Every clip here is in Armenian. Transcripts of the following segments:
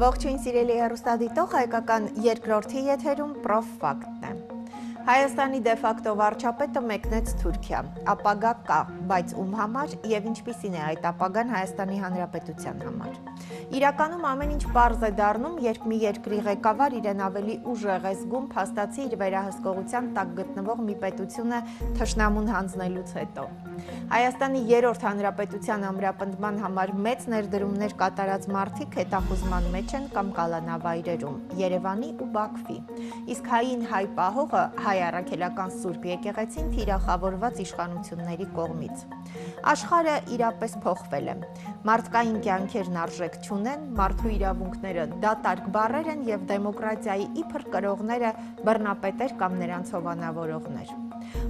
Ողջույն սիրելի հեռուստադիտող, հայկական երկրորդի եթերում պրոֆակտն է։ Հայաստանի դեֆակտո վարչապետը մեկնեց Թուրքիա, ապագա կա, բայց ում համար եւ ինչպիսին է այդ ապագան Հայաստանի Հանրապետության համար։ Իրականում ամեն ինչ պարզ է դառնում, երբ մի երկրի ղեկավար իրեն ավելի ուժեղ է զգում փաստացի իր վերահսկողության տակ գտնվող մի պետությունը թշնամուն հանձնելուց հետո։ Հայաստանի երրորդ հանրապետության ամրապնդման համար մեծ ներդրումներ կատարած մարդիկ հետախուզման մեջ են կամ կալանավայրերում, Երևանի ու Բաքվի։ Իսկ հային հայ պահողը հայ առաքելական Սուրբ եկեղեցին թիրախավորված իշխանությունների կողմից։ Աշխարհը իրապես փոխվել է։ Մարդկային կյանքերն արժեք չունեն, մարդու իրավունքները դատարկ բառեր են եւ դեմոկրատիայի իբր կրողները բռնապետեր կամ նրանց հովանավորողներ։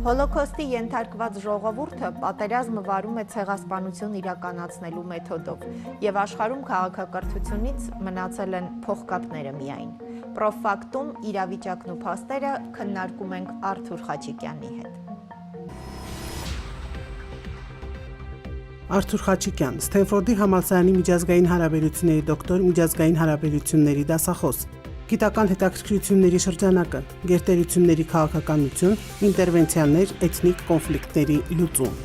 Հոլոքոստի ենթարկված ժողովուրդը պատերազմը վարում է ցեղասպանություն իրականացնելու մեթոդով եւ աշխարհում քաղաքակրթությունից մնացել են փողկապները միայն։ Պրոֆակտում իրավիճակն ու փաստերը քննարկում ենք Արթուր Խաչիկյանի հետ։ Արթուր Խաչիկյան, Սթենֆորդի համալսարանի միջազգային հարաբերությունների դոկտոր, միջազգային հարաբերությունների դասախոս, գիտական հետաքրքրությունների շրջանակը, գերտերությունների քաղաքականություն, ինտերվենցիաներ, էթնիկ կոնֆլիկտների լուծում։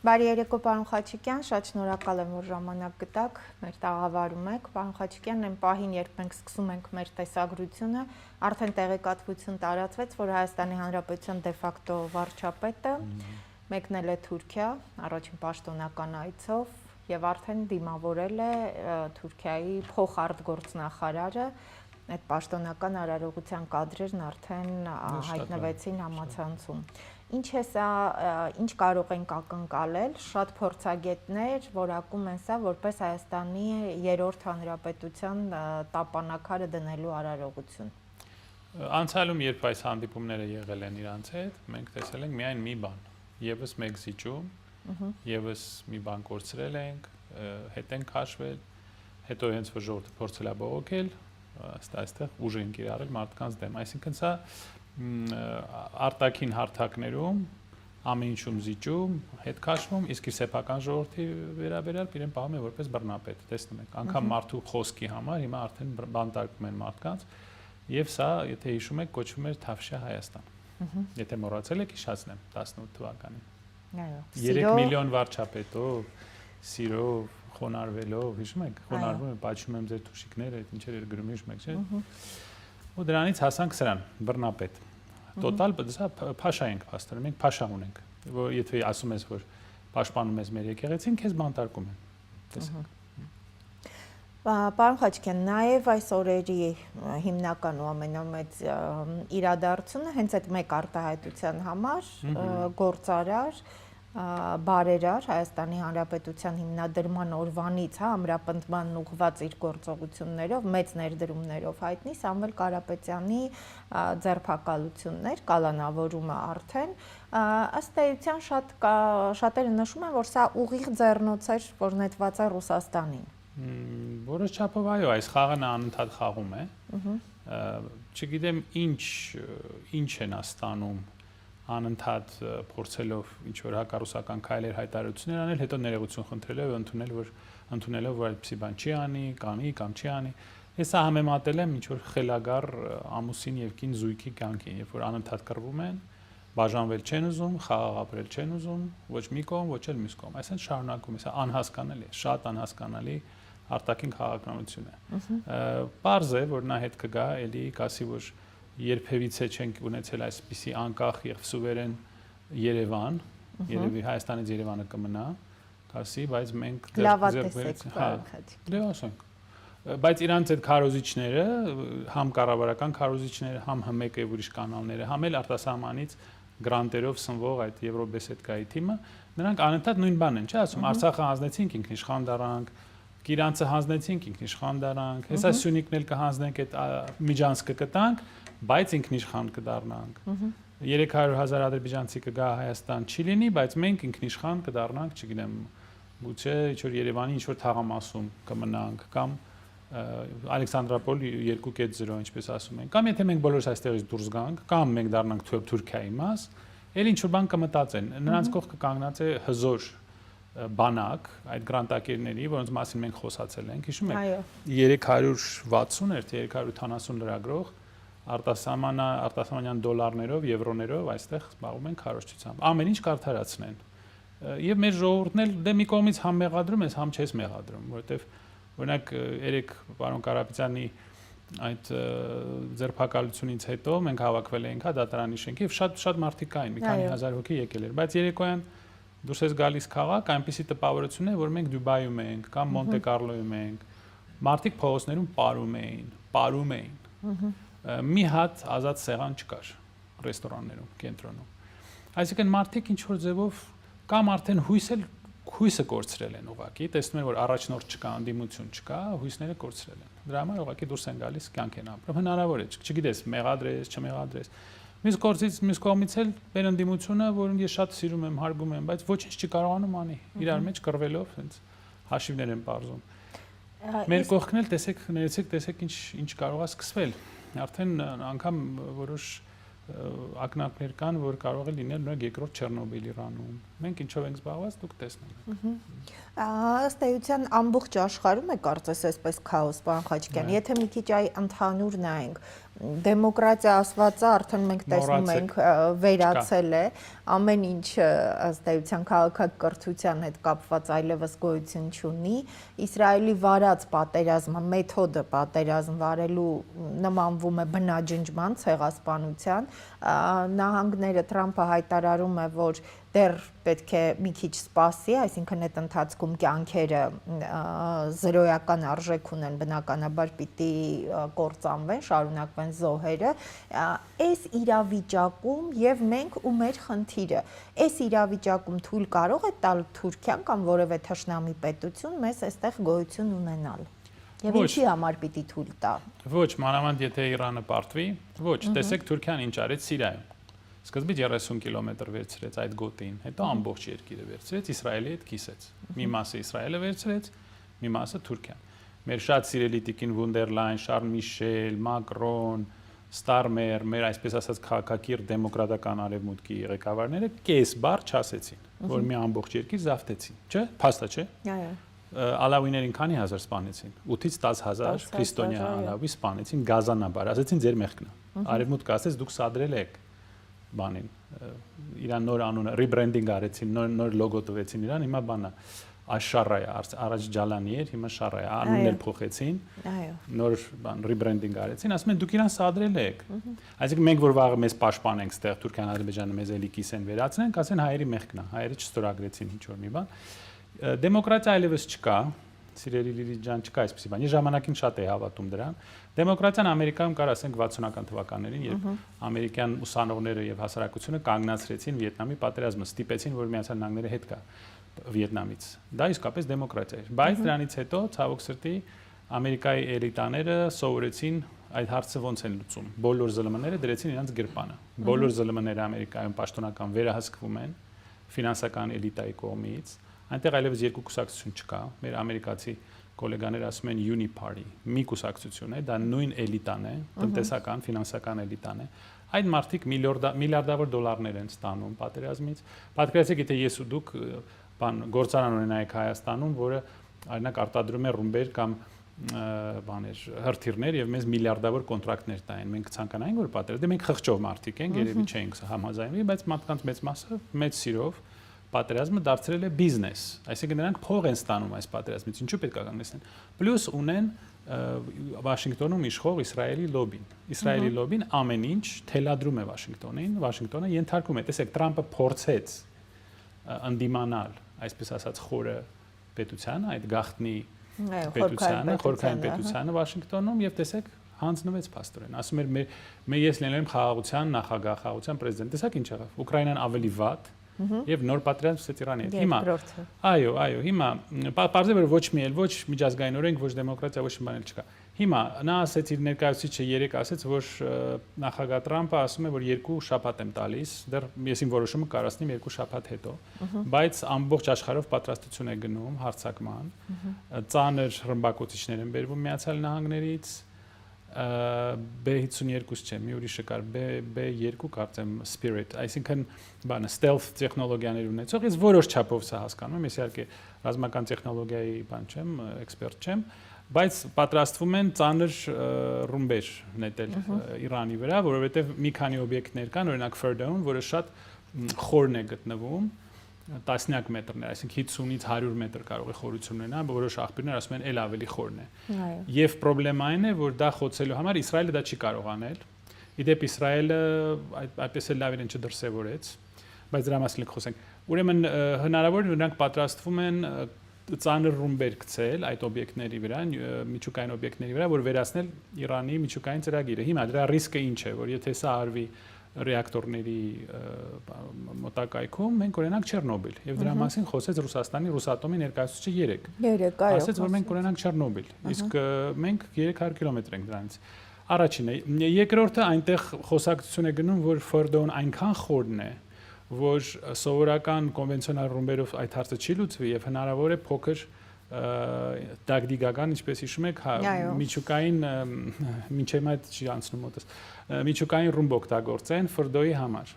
Բարի երեկո, պարոն Խաչիկյան, շատ շնորհակալ եմ, որ ժամանակ գտաք, մեր տաղավարում եք։ Պարոն Խաչիկյան, այն պահին, երբ մենք սկսում ենք մեր տեսագրությունը, արդեն տեղեկատվություն տարածվեց, որ Հայաստանի Հանրապետության դեֆակտո վարչապետը մեկնել է Թուրքիա, առաջին պաշտոնական այցով, եւ արդեն դիմավորել է Թուրքիայի փոխարտգործնախարարը, այդ պաշտոնական արարողության կադրերն արդեն հայտնվեցին համացանցում։ Ինչ է սա, ինչ կարող ենք ակնկալել, շատ փորձագետներ որակում են սա որպես Հայաստանի երրորդ հանրապետության տապանակարը դնելու արարողություն։ Անցյալում, երբ այս հանդիպումները եղել են իրանց հետ, մենք տեսել ենք միայն մի բան, եւս մեկ զիջում, եւս մի բան կորցրել ենք, հետ ենք քաշվել, հետո հենց որ ժողովուրդը փորձել է բողոքել, այստեղ ուժ են կիրառել մարդկանց դեմ, այսինքն սա արտաքին հարթակներում ամեն ինչում զիջում, հետ քաշվում, իսկ իր սեփական ժողովրդի վերաբերյալ իրեն պահում է որպես բռնապետ, տեսնում եք, անգամ մարդու խոսքի համար հիմա արդեն բանտարկում են մարդկանց, եւ սա, եթե հիշում եք, կոչվում էր Թավշյա Հայաստան։ Եթե մոռացել եք, հիշացնեմ 18 թվականին։ 3 միլիոն վարչապետով, սիրով, խոնարհվելով, հիշում եք, խոնարհվում եմ, պատժում եմ ձեր թուշիկները, այդ ինչեր էր գրում, հիշում եք, չէ՞։ Ու դրանից հասանք սրան, բռնապետ։ Տոտալ սա փաշա ենք փաստորեն, մենք փաշա ունենք, որ եթե ասում ես, որ պաշտպանում ես մեր եկեղեցին, քեզ բանտարկում են։ Տեսեք։ Պարոն Խաչիկյան, նաև այս օրերի հիմնական ու ամենամեծ իրադարձությունը հենց այդ մեկ արտահայտության համար գործարար բարերար Հայաստանի Հանրապետության հիմնադրման օրվանից ամրապնդման ուղղված իր գործողություններով, մեծ ներդրումներով հայտնի Սամվել Կարապետյանի ձերբակալություններ, կալանավորումը արդեն, ըստ էության շատերը նշում են, որ սա ուղիղ ձեռնոց էր, որ նետված է Ռուսաստանին։ Որոշ չափով այո, այս խաղը նա անընդհատ խաղում է։ Չգիտեմ ինչ են ստանում անընդհատ փորձելով ինչ որ հակառուսական քայլեր հայտարարություններ անել, հետո ներողություն խնդրելով ընդունելով որ այդպիսի բան չի անի, կանի կամ չի անի։ Ես սա համեմատել եմ ինչ որ խելագար ամուսին եւ կին զույգի կյանքին, երբ որ անընդհատ կռվում են, բաժանվել չեն ուզում, խաղաղ ապրել չեն ուզում, ոչ մի կողմ, ոչ էլ մյուս կողմ։ Այսինքն շարունակում է, սա անհասկանալի է, շատ անհասկանալի արտաքին քաղաքականություն է։ Պարզ է, որ նա հետ կգա, էլի կասի, որ երբևիցե չենք ունեցել այսպիսի անկախ եւ սուվերեն Երևան, երևի Հայաստանից Երևանը կմնա, կասի, բայց մենք բայց իրանց այդ քարոզիչները, համ կառավարական քարոզիչները, համ հմեկ եւ ուրիշ կանալները, համ էլ արտասահմանից գրանտերով սնվող այդ Եվրոբեսեդկայի թիմը, նրանք անընդհատ նույն բանն են, չէ՞ ասում, Արցախը հանձնեցինք ինքնիշխան դարանք, Կիրանցը հանձնեցինք ինքնիշխան դարանք, հեսա Սյունիքն էլ կհանձնենք այդ Միջանցքը կտանք, բայց ինքնիշխան կդառնանք։ 300,000 ադրբեջանցի կգա Հայաստան չի լինի, բայց մենք ինքնիշխան կդառնանք, չգիտեմ, գուցե ինչ-որ Երևանի ինչ-որ թաղամասում կմնանք կամ Ալեքսանդրապոլ 2.0, ինչպես ասում են, կամ եթե մենք բոլորս այստեղից դուրս գանք, կամ մենք դառնանք Թուրքիայի մաս, էլ ինչ-որ բան կմտածեն, նրանց կողքը կանգնած է հզոր բանակ այդ գրանտակերների, որոնց մասին մենք խոսացել ենք, հիշում Այո։ եք 360 թե 370 լրագրող արտասահմանյան դոլարներով, եվրոներով այստեղ զբաղվում են քարոզչությամբ։ Ամեն ինչ կարդարացնեն։ Եվ մեր ժողովուրդն էլ դե մի կողմից համ մեղադրում ես, համ չես մեղադրում, որովհետև օրինակ երեք պարոն Կարապետյանի այդ ձերբակալությունից հետո մենք հավաքվել էինք դատարանի շենքի եւ շատ մարդիկ կային, մի քանի հազար հոգի եկել էր, բայց երեկոյան դուրս ես գալիս քաղաք, այնպիսի տպավորություն է, որ մենք Դուբայում ենք կամ Մոնտե Կարլոյում ենք, մարդիկ փողոցներում պարում էին։ Մի հատ ազատ սեղան չկար ռեստորաններում, կենտրոնում։ Այսինքն մարդիկ ինչ որ ձևով կամ արդեն հույսը կորցրել են ուղակի, տեսնում են որ առաջնորդ չկա, անդիմություն չկա, հույսները կորցրել են։ Դրա համար ուղակի դուրս են գալիս, կյանք են ապրում։ Հնարավոր է, չգիտես, մեղադրես, չմեղադրես։ Մյուս կողմից էլ մեր անդիմությունը, որին ես շատ սիրում եմ, հարգում եմ, բայց ոչինչ չի կարողանում անի։ Իրար մեջ կռվելով, հենց հաշիվներ են բարձում։ Մեր կողքն էլ տեսեք ինչ կարող է սկսվել։ Արդեն անգամ որոշ ակնարկներ կան, որ կարող է լինել նույն երկրորդ Չեռնոբիլի Իրանում։ Մենք ինչով ենք զբաղված, դուք տեսնում եք։ Ըստ էության ամբողջ աշխարհում է կարծես այսպես քաոս, պարոն Խաչիկյան։ Եթե մի քիչ այ ընդհանուր նայենք, դեմոկրատիա ասվածը արդեն մենք տեսնում ենք վերացել է, ամեն ինչ ըստ էության քաղաքակրթության հետ կապված այլևս գոյություն չունի, Իսրայելի վարած պատերազմը, մեթոդը պատերազմ վարելու նմանվում է բնաջնջման, ցեղասպանության, նահանգները Թրամփը հայտարարում է, որ դեռ պետք է մի քիչ սպասի, այսինքն այդ ընթացքում կյանքերը զրոյական արժեք ունեն, բնականաբար պիտի կործանվեն, շարունակվեն զոհերը, այս իրավիճակում եւ մենք ու մեր խնդիրը, այս իրավիճակում թույլ կարող է տալ Թուրքիան կամ որևէ թշնամի պետություն մեզ այստեղ գոյություն ունենալ։ Եվ ինչի համար պիտի թույլ տա։ Ոչ, մանավանդ եթե Իրանը պարտվի, ոչ, տեսեք Թուրքիան ինչ արեց Սիրիայում։ Սկզբից 30 կիլոմետր վերցրեց այդ գոտին, հետո ամբողջ երկիրը վերցրեց, Իսրայելի հետ կիսեց։ Մի մասը Իսրայելը վերցրեց, մի մասը Թուրքիան։ Մեր շատ սիրելի տիկին Վունդերլայն, Շարլ Միշել, Մակրոն, Ստարմեր, մեր այսպես ասած քաղաքակիր դեմոկրատական արևմուտքի ղեկավարները կես բառ չասեցին, որ մի ամբողջ երկիր զավթեցին, չէ՞, փաստա չէ։ Այո։ Ալավիներին քանի հազար սպանեցին 8-ից 10,000 քրիստոնյա ալավի սպանեցին գազանաբար, ասեցին ձեր մեղքն է։ Արևմուտքը ասեց դուք սադրել եք բանին իրան նոր անունը ռիբրենդինգ արեցին, նոր լոգո տվեցին իրան, հիմա բանա Աշարայա, առաջ Ջալանի էր, հիմա Շարայա, անունն էլ փոխեցին։ Այո։ Նոր բան ռիբրենդինգ արեցին, ասում են դուք իրան սադրել եք։ Այսինքն մենք որ վաղը մեզ պաշտպանենք ստեղ Թուրքիան, Ադրբեջանը մեզ էլի կիսեն վերացնենք, ասեն հայերի մեղքն է, հայերը չստորագրեցին ինչ որ մի բան։ Դեմոկրատիա այլևս չկա, սիրելի Լիլիթ ջան, չկա այսպեսի բան։ Ես ժամանակին շատ էի հավատում դրան։ Դեմոկրատիան Ամերիկայում կար, ասենք 60-ական թվականներին, երբ ամերիկյան ուսանողները եւ հասարակությունը կանգնացրեցին Վիետնամի պատերազմը, ստիպեցին, որ Միացյալ Նահանգները հետ գա Վիետնամից։ Դա իսկապես դեմոկրատիա էր։ Բայց դրանից հետո, ցավոք սրտի, Ամերիկայի էլիտաները սովորեցին այդ հարցը ոնց են լուծում։ Բոլոր ԶԼՄ-ները դրեցին իրենց գրպանը։ Բոլոր ԶԼՄ-ները Ամերիկայում պաշտոնական վերահսկվում են ֆինանսական էլիտայի կողմից։ Այնտեղ այլևս երկու կուսակցություն չկա։ Մեր ամերիկացի գոլեգաները ասում են Uniparty, մի կուսակցություն է, դա նույն էլիտան է, տնտեսական, ֆինանսական էլիտան է։ Այդ մարդիկ միլիարդավոր դոլարներ են ստանում պատերազմից։ Պատկերացրեք, եթե ես ու դուք գործարան ունենայիք Հայաստանում, որը օրինակ արտադրում է ռումբեր կամ բաներ, հրթիռներ եւ մեզ միլիարդավոր կոնտրակտներ տային։ Մենք ցանկանայինք որ պատերազմ, դե մենք խղճով մարդիկ ենք, երևի չենք համաձայնվի, բայց մարդկանց մեծ մասը մեծ սիրով պատերազմը դարձրել է բիզնես, այսինքն նրանք փող են ստանում այս պատերազմից, ինչու պետք է կանգնեցնեն։ Պլյուս ունեն Վաշինգտոնում իշխող Իսրայելի լոբին։ Իսրայելի լոբին ամեն ինչ թելադրում է Վաշինգտոնին, Վաշինգտոնը ենթարկում է, տեսեք, Թրամփը փորձեց ընդդիմանալ, այսպես ասած, խորը պետությանը, այդ գաղտնի պետությանը, խորքային պետությանը Վաշինգտոնում եւ տեսեք հանձնվեց փաստորեն։ Ասում էր ես լինել եմ խաղաղության նախագահ, խաղաղության պրեզիդենտ, տեսեք ինչ եղավ։ Ուկրաինան ավելի վատ Եվ նոր պատերազմ սկսեց Իրանի հետ։ Հիմա այո, հիմա պարզե որ ոչ մի էլ ոչ միջազգային օրենք, ոչ դեմոկրատիա, ոչ մի բան էլ չկա։ Հիմա նա ասեց իր ներկայացուցիչը երեք ասեց, որ նախագահ Թրամփը ասում է, որ 2 շաբաթ եմ տալիս, դեռ ես իմ որոշումը կարասնեմ 2 շաբաթ հետո, բայց ամբողջ աշխարհով պատրաստություն է գնում հարձակման, ծանր ռմբակոծիչներ են բերվում Միացյալ Նահանգներից, B52 չէ, մի ուրիշը կար, B2 կարծեմ Spirit, այսինքն բանը stealth տեխնոլոգիաներ ունեցող, ես որոշ չափով սա հասկանում եմ, ես իհարկե ռազմական տեխնոլոգիայի բան չեմ, էքսպերտ չեմ, բայց պատրաստվում են ծանր ռումբեր նետել Իրանի վրա, որովհետև մի քանի օբյեկտներ կան, օրինակ Fordown, որը շատ խորն է գտնվում, տասնյակ մետրներ, այսինքն 50-ից 100 մետր կարող է խորություն ունենալ, որոշ աղբյուրներ ասում են, էլ ավելի խորն է։ Եվ խնդրեմն է, որ դա խոցելու համար Իսրայելը դա չի կարող անել։ Իդեպ Իսրայելը այդպես էլ լավ իրեն չդրսևորեց, բայց դրա մասին խոսենք։ Ուրեմն հնարավոր է նրանք պատրաստվում են ծանր ռումբեր գցել այդ օբյեկտների վրա, միջուկային օբյեկտների վրա, որ վերացնել Իրանի միջուկային ծրագիրը։ Հիմա դրա ռիսկը ինչ է, որ եթե սա արվի ռեակտորների մոտակայքում մենք օրինակ Չեռնոբիլ եւ դրա մասին խոսեց Ռուսաստանի Ռուսատոմի ներկայացուցիչը 3 ասեց որ մենք օրինակ Չեռնոբիլ իսկ մենք 300 կիլոմետր ենք դրանից առաջինը երկրորդը այնտեղ խոսակցություն է գնում որ Fordown այնքան խորն է որ սովորական կոնվենցիոնալ ռումբերով այդ հարցը չի լուծվի եւ հնարավոր է փոքր դագդիգական ինչպես հիշում եք միջուկային մինչև այդ չի անցնում մոտս միջուկային ռումբ օգտագործեն Fordow-ի համար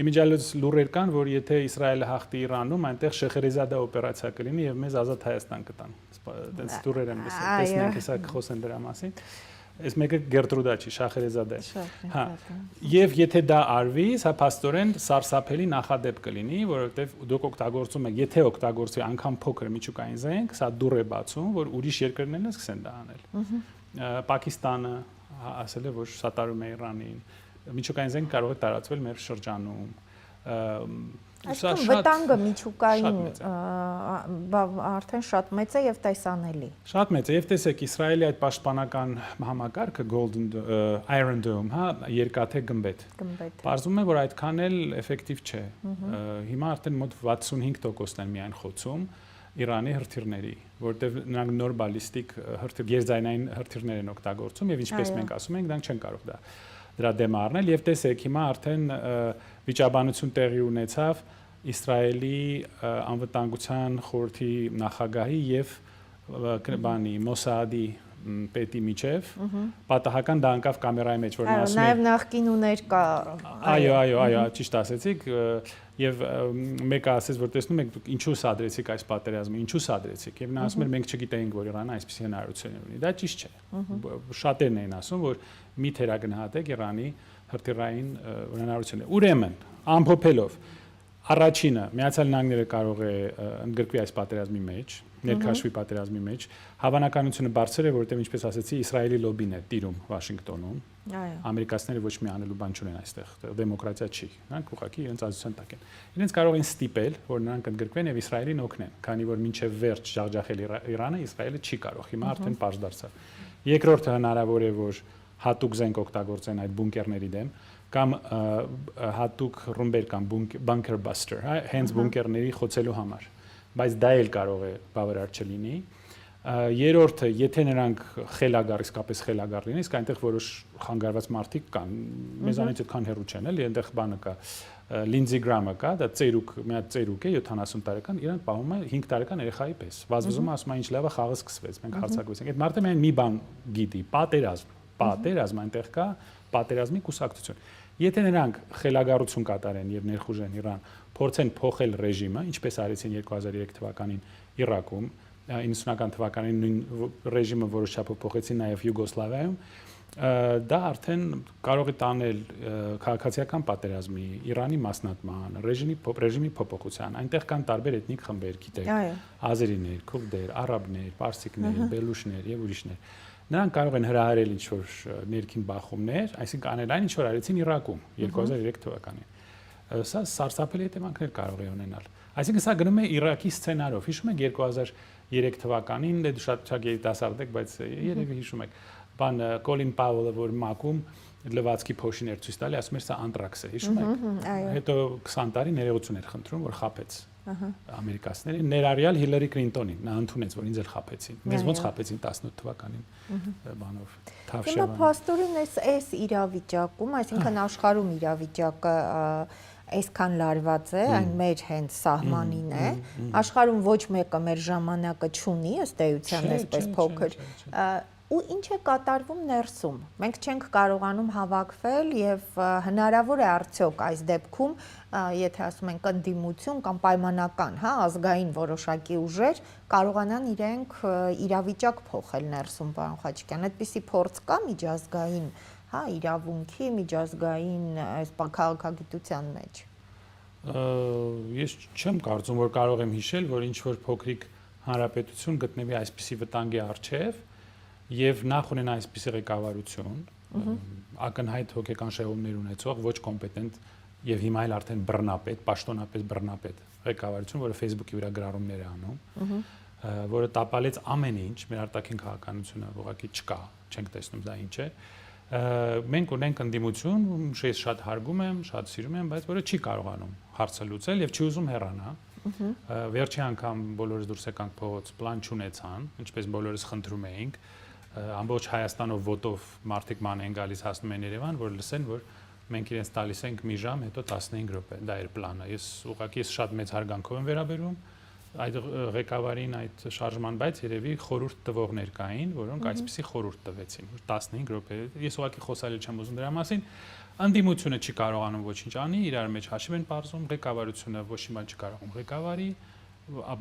Իմիջիալոց լուրեր կան որ եթե Իսրայելը հաղթի Իրանում այնտեղ Շեխերեզադա օպերացիա կլինի եւ մեզ ազատ Հայաստան կտան այդպես լուրեր են լսել տեսնենք հեսա խոսեն դրա մասին Այս մեկը Գերտրուդա չի, Շախերեզադա է։ Հա։ Եվ եթե դա արվի, սա փաստորեն սարսափելի նախադեպ կլինի, որովհետև դուք օգտագործում եք, եթե օգտագործվի անգամ փոքր միջուկային զենք, սա դուռ է բացում, որ ուրիշ երկրներն էլ սկսեն դա անել։ Պակիստանը ասել է, որ սատարում է Իրանին։ Միջուկային զենք կարող է տարածվել մեր շրջանում։ Այսինքն վտանգը միջուկային արդեն շատ մեծ է եւ տեսանելի։ Շատ մեծ է եւ տեսեք Իսրայելի այդ պաշտպանական համակարգը Iron Dome, հա, երկաթե գմբեթ։ Պարզվում է որ այդքան էլ էֆեկտիվ չէ։ Հիմա արդեն մոտ 65%-ն են միայն խոցում Իրանի հրթիռների, որտեղ նրանք նոր բալիստիկ գերձայնային հրթիռներ են օգտագործում եւ ինչպես մենք ասում ենք, դրանք չեն կարող դրա դեմ առնել եւ տեսեք հիմա արդեն վիճաբանություն տեղի ունեցավ Իսրայելի անվտանգության խորհրդի նախագահի եւ բանի Մոսադի պետի միջև պատահական դա անկավ կամերայի մեջ որ նա ասում է նաեւ նախկին ու ներկա այո ճիշտ ասեցիք եւ մեկը ասեց որ տեսնում եք ինչու սադրեցիք այս պատերազմը ինչու սադրեցիք եւ նա ասում էր մենք չգիտեինք որ Իրանը այսպիսի հնարավորություն ունի դա ճիշտ չէ շատերն են ասում որ մի թերագնահատեք Իրանի հրթիռային հնարավորությունը ուրեմն ամփոփելով Առաջինը Միացյալ Նահանգները կարող է ընդգրկվի այս պատերազմի մեջ, ներքաշվի պատերազմի մեջ, հավանականությունը բարձր է, որովհետև ինչպես ասեցի, Իսրայելի լոբին է տիրում Վաշինգտոնում։ Ամերիկացիները ոչ մի անելու բան չունեն այստեղ, դեմոկրատիա չի, նրանք ուղղակի իրենց ազդեցության տակ են։ Իրենց կարող են ստիպել, որ նրանք ընդգրկվեն եւ Իսրայելին օգնեն, քանի որ մինչեւ վերջ ջախջախել Իրանը, Իսրայելը չի կարող, հիմա արդեն պարզ դարձավ։ Երկրորդը հնարավոր է, որ հատուկ զենք օգտագործեն այդ բունկերների դեմ կամ հատուկ ռումբեր կամ bunker buster, հենց բունկերների խոցելու համար, բայց դա էլ կարող է բավարար չլինի։ Երրորդը, եթե նրանք խելագար, իսկապես խելագար լինեն, իսկ այնտեղ որոշ խանգարված մարդիկ կան, մեզանից այդքան հեռու չեն, էլի, այնտեղ բանը կա, Lindsey Graham-ը կա, դա ծերուկ, մի հատ ծերուկ է 70 տարեկան, իրան պահում է 5 տարեկան երեխայի պես։ Վազվզում է, ասում է, ինչ լավ է, խաղը սկսվեց, մենք հարձակվեցինք։ Այդ մարդը միայն մի բան գիտի, պատերազմ այնտեղ կա, պատերազմի կուսակցություն։ Եթե նրանք խելագարություն կատարեն եւ ներխուժեն Իրան, փորձեն փոխել ռեժիմը, ինչպես արեցին 2003 թվականին Իրաքում, 90-ական թվականին նույն ռեժիմը որոշ չափով փոխեցին նաեւ Յուգոսլավիայում, դա արդեն կարող է տանել քաղաքացիական պատերազմի, Իրանի մասնատման, ռեժիմի փոփոխության։ Այնտեղ կան տարբեր էթնիկ խմբեր, գիտեք, ազերիներ, քուրդեր, արաբներ, պարսիկներ, բելուշներ եւ ուրիշներ։ Նրանք կարող են հրահարել ինչ-որ ներքին բախումներ, այսինքն անել այն ինչ-որ արեցին Իրաքում 2003 թվականին։ Սա սարսափելի հետևանքներ կարող է ունենալ։ Այսինքն սա գնում է Իրաքի սցենարով։ Հիշում եք 2003 թվականին, դե շատ երիտասարդ եք, բայց երևի հիշում եք, բան Կոլին Պավելը, որ ՄԱԿ-ում լվացքի փոշիներ ցույց տալի, ասում էր սա անտրաքս է, հիշում եք։ Հետո 20 տարի ներողություն էր խնդրում, որ խաբեց ամերիկացիներին, ներառյալ Հիլարի Քլինտոնին, նա ընդունեց, որ ինձ էլ խաբեցին։ Մեզ ոնց խաբեցին 18 թվականին բանով։ Հիմա փաստորեն այս իրավիճակում, այսինքն աշխարհում իրավիճակը այսքան լարված է, այն մեր հենց սահմանին է։ Աշխարհում ոչ մեկը մեր ժամանակը չունի, ըստ էության, այսպես փոքր։ Ու ինչ է կատարվում ներսում։ Մենք չենք կարողանում հավաքվել եւ հնարավոր է արդյոք այս դեպքում, եթե ասում ենք ընդդիմություն կամ պայմանական, հա, ազգային որոշակի ուժեր կարողանան իրենք իրավիճակ փոխել ներսում, պարոն Խաչիկյան, այդպիսի փորձ կա միջազգային, հա, իրավունքի, միջազգային այս քաղաքագիտության մեջ։ Ես չեմ կարծում, որ կարող եմ հիշել, որ ինչ որ փոքրիկ հանրապետություն գտնվի այսպիսի վտանգի առջև եւ նախ ունենա այսպիսի ղեկավարություն, ակնհայտ հոգեկան շեղումներ ունեցող, ոչ կոմպետենտ եւ հիմա էլ արդեն բռնապետ, պաշտոնապես բռնապետ ղեկավարություն, որը Facebook-ի վրա գրառումներ է անում, որը տապալեց ամեն ինչ, մեր արտաքին քաղաքականությունը ուղղակի չկա, չենք տեսնում դա ինչ է։ Մենք ունենք ընդդիմություն, ես շատ հարգում եմ, շատ սիրում եմ, բայց որը չի կարողանում հարցը լուծել եւ չի ուզում հեռանա։ Վերջի անգամ բոլորս դուրս եկանք փողոց, պլան չունեցան, ինչպես բոլորս խնդրում էինք, ամբողջ Հայաստանով ոտով մարդիկ ման են գալիս հասնում են Երևան, որ լսեն, որ մենք իրենց տալիս ենք մի ժամ, հետո 15 րոպե, դա էր պլանը։ Ես ուղղակի շատ մեծ հարգանքով եմ վերաբերում այդ ղեկավարին, այդ շարժման, բայց երևի խորհուրդ տվողներ կային, որոնք այսպեսի խորհուրդ տվեցին, որ 15 րոպե։ Ես ուղղակի խոսալ չեմ ուզում դրա մասին։ Ընդդիմությունը չի կարողանում ոչինչ անի, իրար մեջ հաշիվ են պարզում, ղեկավարությունը ոչ մի բան չի կարողանում ղեկավարի,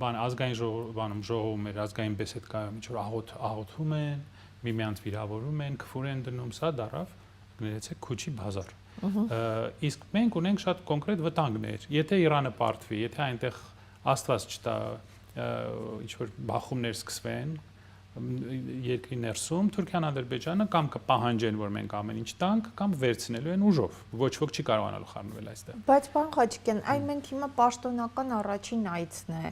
բան ազգային ժողովում էր, ազգային բեսեդկայում ինչ որ աղոթում են, միմյանց վիրավորում են, քֆուր են դնում, սա դարավ, գներեցեք քուչի բազար։ Իսկ մենք ունենք շատ կոնկրետ վտանգներ։ Եթե Իրանը պարտվի, եթե այնտեղ Աստված չտա, ինչ որ բախումներ սկսվեն երկրի ներսում, Թուրքիան, Ադրբեջանը կամ կպահանջեն, որ մենք ամեն ինչ տանք, կամ վերցնելու են ուժով։ Ոչ ոք չի կարողանալու խառնվել այստեղ։ Բայց պարոն Խաչիկյան, այն մենք հիմա պաշտոնական առաջին այցն է։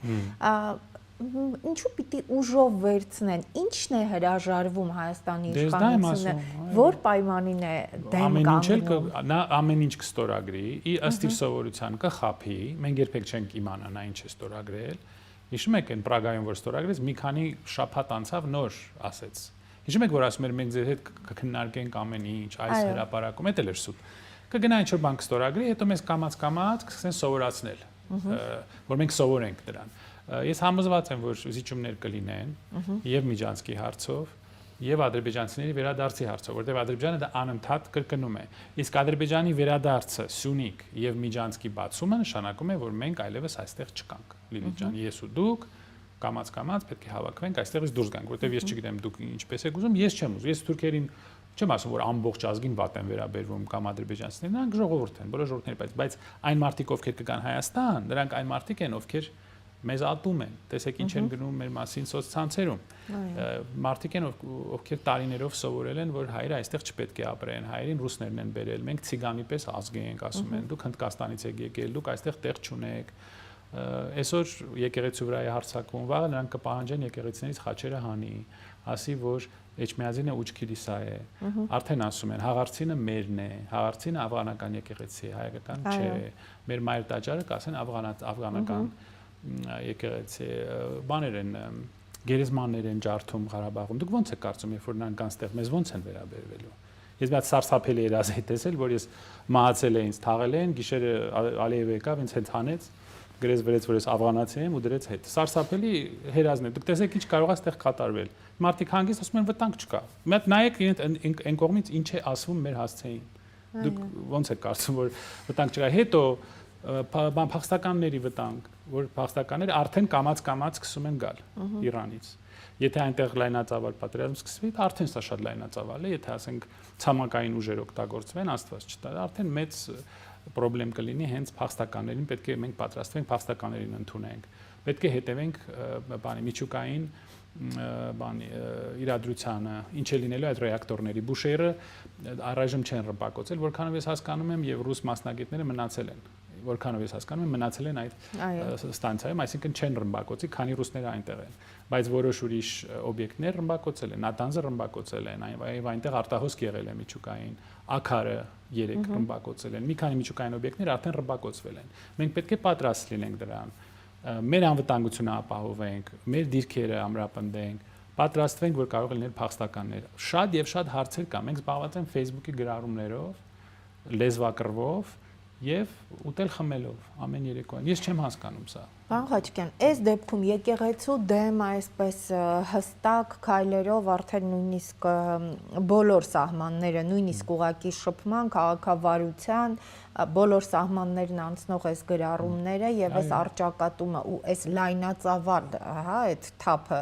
Ինչու պիտի ուժով վերցնեն։ Ինչն է հրաժարվում Հայաստանի իշխանությունը, որ պայմանին է դեմ կանգնում։ Նա ամեն ինչ կստորագրի, ըստ իր սովորության կխափի, մենք երբեք չենք իմանա նա ինչ է ստորագրել։ Հիշում եք այն Պրագայում որ ստորագրեց, մի քանի շաբաթ անցավ նոր ասեց։ Հիշում եք որ ասում էր մենք ձեր հետ կքննարկենք ամեն ինչ, այս հրապարակում, դա էլ էր սուտ։ Կգնա ինչ որ բան կստորագրի, հետո մեզ կամաց կսկսեն սովորացնել, որ մենք սովորենք դրան։ Ես համոզված եմ, որ զիջումներ կլինեն եւ Միջանցքի հարցով, եւ ադրբեջանցիների վերադարձի հարցով, որտեղ Ադրբեջանը դա անընդհատ կրկնում է։ Իսկ Ադրբեջանի վերադարձը, Սյունիք եւ Միջանցքի բացումը նշանակում է, որ մենք այլևս այստեղ չկանք։ Լիլիթ ջան, ես ու դուք կամաց պետք է հավաքվենք, այստեղից դուրս գանք, որտեղ ես չգիտեմ դուք ինչպես եք ուզում, ես չեմ ուզում։ Ես թուրքերին չեմ ասում, որ ամբողջ ազգին վատ են վերաբերվում կամ ադրբեջանցիներին, նրանք ժողովուրդ են, բոլոր ժողովուրդներ, բայց այն մարդիկ, ովքեր կգան Հայաստան, նրանք այն մարդիկ են, ովքեր մեզ ատում են, տեսեք ինչ են գնում մեր մասին սոցցանցերում։ Մարդիկ են, ովքեր տարիներով սովորել են, որ հայերը այստեղ չպետք է ապրեն, հայերին ռուսներն են բերել, մենք ցիգանի պես ազգ ենք, ասում են, դուք Հնդկաստանից եք եկել, դուք այստեղ տեղ չունեք։ Այսօր եկեղեցու վրա է հարձակվում, վաղը նրանք կպահանջեն եկեղեցիներից խաչերը հանի, ասի, որ Էջմիածինը ուչքիլիսա է։ Արդեն ասում են, Հաղարցինը մերն է, Հաղարցինը աֆղանական եկեղեցի է, հայկական չէ։ Մեր մայր տաճարը կասեն աֆղանական եկեղեցի, բաներ են, գերեզմաններ են ջարդում Ղարաբաղում։ Դուք ո՞նց եք կարծում, երբ որ նրանք անստեղ մեզ ո՞նց են վերաբերվելու։ Ես մի հատ սարսափելի երազի տեսել, որ ես մահացել եմ, ինձ թաղել են, գիշերը Ալիևը եկավ, ինձ հետ հանեց, գրեց վրեց, որ ես աֆղանացի եմ ու դրեց հետ։ Սարսափելի հերազն է։ Դուք տեսեք ինչ կարող է այստեղ կատարվել։ Մարդիկ հանգիստ ասում են վտանգ չկա։ Մի հատ նայեք այն կողմից ինչ է ասվում մեր հասցեին։ Դուք ո՞նց եք կարծում, որ վտանգ չկա։ Հետո փախստականների վտանգ, որ փախստականները արդեն կամաց սկսում են գալ Իրանից։ Եթե այնտեղ լայնածավալ պատերազմ սկսվի, արդեն սա շատ լայնածավալ է, եթե ասենք ցամաքային ուժեր օգտագործվեն, Աստված չտա, արդեն մեծ պրոբլեմ կլինի հենց փախստականներին, պետք է մենք պատրաստվենք փախստականներին ընդունենք։ Պետք է հետևենք բանի միջուկային իրադրությանը, ինչ է լինելու այդ ռեակտորների։ Բուշերը առայժմ չեն ռմբակոծել, որքանով ես հասկանում եմ, եւ ռուս մասնագետները մնացել են, որքանով ես հասկանում եմ, մնացել են այդ ստանցիայում, այսինքն չեն ռմբակոծի, քանի ռուսները այնտեղ են, բայց որոշ ուրիշ օբյեկտներ ռմբակոծել են, Նատանզը ռմբակոծել են, եւ այնտեղ արտահոսք եղել է միջուկային, Աքարը 3 ռմբակոծել են, մի քանի միջուկային օբյեկտներ արդեն ռմբակոծվել են։ Մենք պետք է պատրաստ լինենք դրան, մեր անվտանգությունը ապահովենք, մեր դիրքերը ամրապնդենք, պատրաստվենք, որ կարող լինել փախստականներ։ Շատ եւ շատ հարցեր կա, մենք զբաղված ենք Facebook-ի գրառումներով, լեզվակռվով, եւ ուտել խմելով ամեն երեկոյան։ Ես չեմ հասկանում սա։ Պարոն Խաչիկյան, այս դեպքում եկեղեցու դեմ այսպես հստակ քայլերով արդեն նույնիսկ բոլոր սահմանները, նույնիսկ ուղակի շփման, քաղաքավարության բոլոր սահմաններն անցնող այս գրառումները եւ այս արճակատումը ու այս լայնածավալ, հա, այդ թափը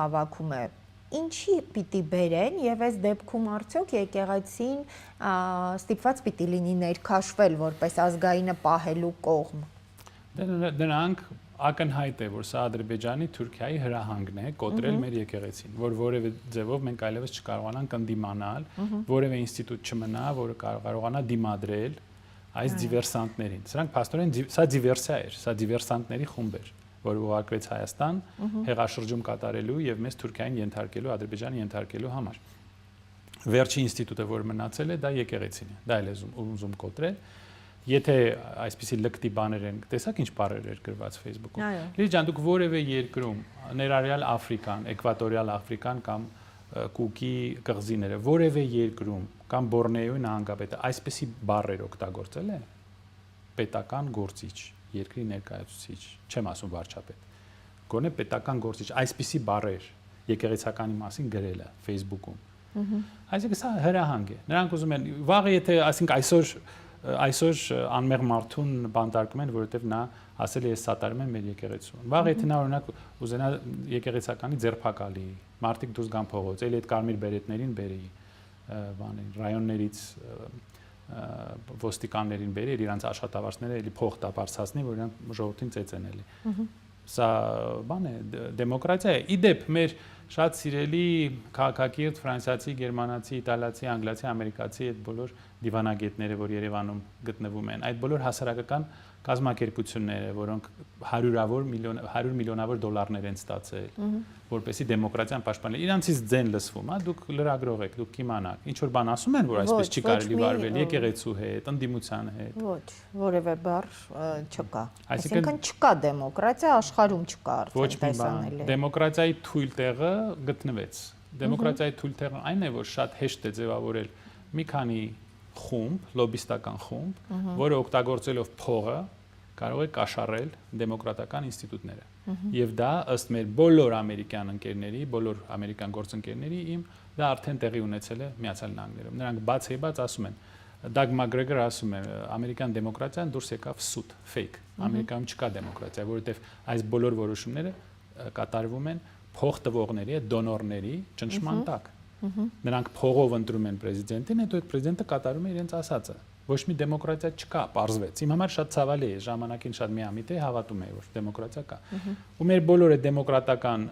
հավաքում է ինչի պիտի բերեն եւ այս դեպքում արդյոք եկեղեցին ստիպված պիտի լինի ներքաշվել որպես ազգայինը պահելու կողմ։ Դրանք ակնհայտ է, որ սա Ադրբեջանի, Թուրքիայի հրահանգն է կոտրել մեր եկեղեցին, որ որևէ ձևով մենք այլևս չկարողանանք ընդդիմանալ, որևէ ինստիտուտ չմնա, որը կարողանա դիմադրել այս դիվերսանտներին։ Սրանք փաստորեն սա դիվերսիա էր, սա դիվերսանտների խումբ էր, որ ուղարկվեց Հայաստան հեղաշրջում կատարելու եւ մեզ Թուրքիային ենթարկելու, Ադրբեջանը ենթարկելու համար։ Վերջի ինստիտուտը, որ մնացել է, դա եկեղեցին է, դա էլ է ուզում կոտրել։ Եթե այսպիսի լկտի բաներ են, տեսակ ինչ բառեր էր գրված Facebook-ում։ Լիլի ջան, դուք որևէ երկրում, ներառյալ Աֆրիկան, Էկվատորիալ Աֆրիկան կամ Կուկի կղզիները, որևէ երկրում կամ Բորնեոյի նահանգապետը այսպիսի բառեր օգտագործել է պետական գործիչ, երկրի ներկայացուցիչ, չեմ ասում վարչապետ։ Գոնե պետական գործիչ այսպիսի բառեր եկեղեցականի մասին գրել է Facebook-ում։ Այսինքն սա հրահանգ է։ Նրանք ուզում են վաղը եթե ասենք այսօր անմեղ մարդուն բանտարկում են, որովհետև նա ասել է ես սատարում եմ մեր եկեղեցուն։ Վաղ եթե նա օրինակ ուզենա եկեղեցականի ձերբակալի, մարդիկ դուրս գան փողոց, էլի այդ կարմիր բերետներին բերի, բաներ, ռայոններից ոստիկաններին բերի, իրանց աշխատավարձները էլի փող տապարցածնի, որ իրանք ժողովրդին ծեծեն էլի։ Սա բան է, դեմոկրատիա է։ Իդեպ մեր շատ սիրելի քաղաքակիրթ ֆրանսիացի, գերմանացի, իտալացի, անգլացի, ամերիկացի այդ բոլոր դիվանագետները, որ Երևանում գտնվում են, այդ բոլոր հասարակական կազմակերպությունները, որոնք 100 միլիոնավոր դոլարներ են ստացել, որպեսզի դեմոկրատիան պաշտպանել։ Իրանցից ձեն լսվում, հա, դուք լրագրող եք, դուք կիմանաք։ Ինչ որ բան ասում են, որ այսպես չի կարելի վարվել եկեղեցու հետ, ընդդիմության հետ։ Ոչ, որևէ բառ չկա։ Այսինքն չկա դեմոկրատիա, աշխարհում չկա արդեն տեսանելի։ Դեմոկրատիայի թույլ տեղը գտնվեց։ Դեմոկրատիայի թույլ տեղը այն է, որ շատ հեշտ է ձևավորել մի քանի խումբ, լոբիստական խումբ, որը օգտագործելով փողը կարող է կաշառել դեմոկրատական ինստիտուտները։ Եվ դա ըստ մեր բոլոր ամերիկյան ընկերների, բոլոր ամերիկյան գործընկերների դա արդեն տեղի ունեցել է Միացյալ Նահանգներում։ Նրանք բացեբաց ասում են, Դագ Մակգրեգորը ասում է, ամերիկյան դեմոկրատիան դուրս եկավ սուտ, fake։ Ամերիկայում չկա դեմոկրատիա, որովհետև այս բոլոր որոշումները կատարվում են փող տվողների, դոնորների ճնշման տակ։ Նրանք փողով ընտրում են պրեզիդենտին, հետո այդ պրեզիդենտը կատարում է իրենց ասածը։ Ոչ մի դեմոկրատիա չկա, պարզվեց։ Իմ համար շատ ցավալի է, ժամանակին շատ միամիտ է, հավատում եմ, որ դեմոկրատիա կա։ Ու մեր բոլոր այդ դեմոկրատական